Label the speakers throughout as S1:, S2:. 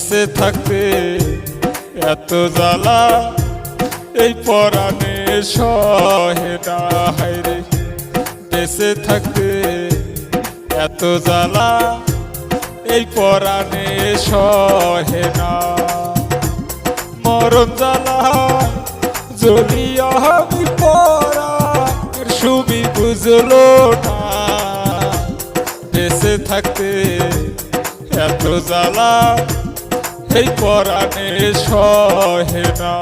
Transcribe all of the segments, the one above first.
S1: বেঁচে থাকতে এত জ্বালা এই পরাণে সহে না। হায়রে বেঁচে থাকতে এত জ্বালা এই পরাণে সহে না। মরণ জ্বালা জ্বলিয়া আমি পরাণ সুমি বুঝলো না। বেঁচে থাকতে এত জ্বালা এই পরাণে সহে না।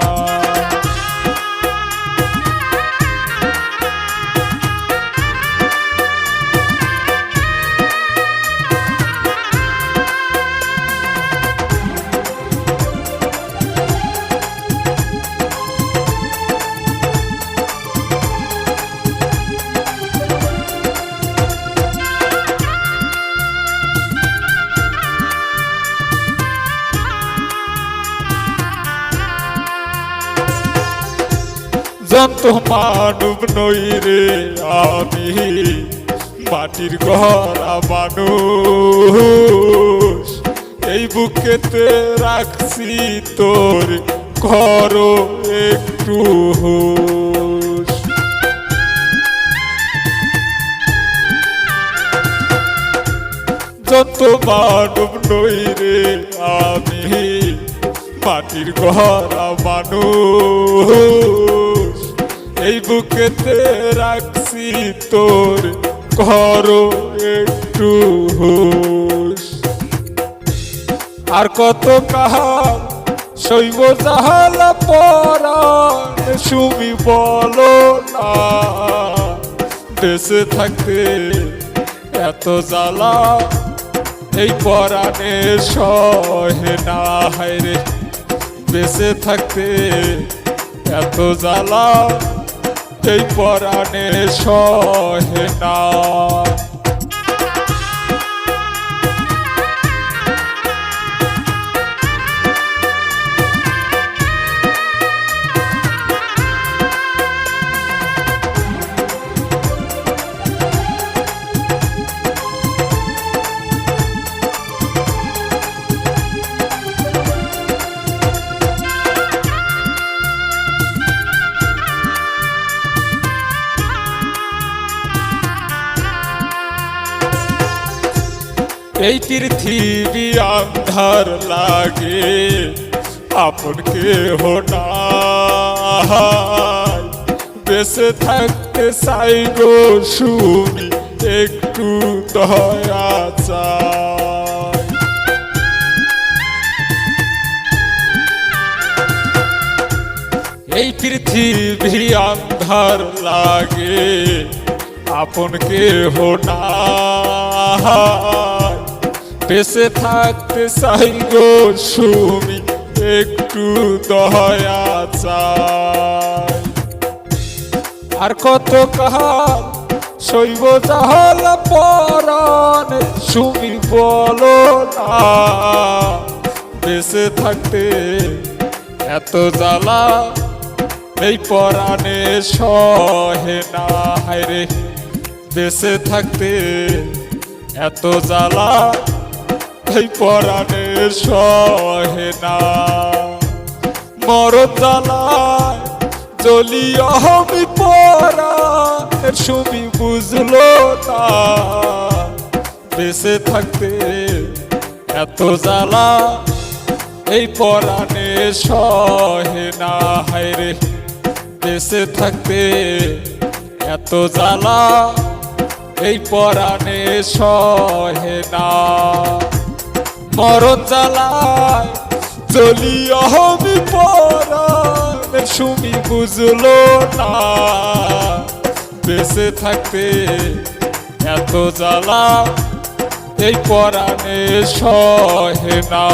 S1: জন্ত মানব নই রে আমি, মাটির গড়া মানুষ। এই বুকেতে রাখছি তোর ঘর একটু হুঁশ। জন্ত মানব নই রে আমি, মাটির গড়া মানুষ। এই বুকেতে রাখছি তোর ঘর একটু হুঁশ। আর কত কাহাল সইব জাহালা পরাণ সুমি বলো না। বেঁচে থাকতে এত জ্বালা এই পরাণে সহে না। হায়রে বেঁচে থাকতে এত জ্বালা এই পরাণে সহে না। এই পৃথিবী আন্ধার লাগে আপন কেহ নাই। বেঁচে থাকতে চাই গো সুমি একটু দয়া চাই। এই পৃথিবী আন্ধার লাগে আপন কেহ নাই। বেঁচে থাকতে চাই গো সুমি একটু দয়া চাই। আর কত কাল সইব জাহালা পরাণ সুমি বলো না। বেঁচে থাকতে এত জ্বালা এই পরাণে সহে না। হায়রে বেঁচে থাকতে এত জ্বালা এই পরাণে সহে না। মরণ জ্বালায় জ্বলিয়া আমি পরাণ সুমি বুঝলো না। বেঁচে থাকতে এত জ্বালা এই পরাণে সহে না। হায়রে বেঁচে থাকতে এত জ্বালা এই পরাণে সহে না। মরণ জ্বালায় জ্বলিয়া আমি পরাণ সুমি বুঝলো না। বেঁচে থাকতে এত জ্বালা এই পরাণে সহে না।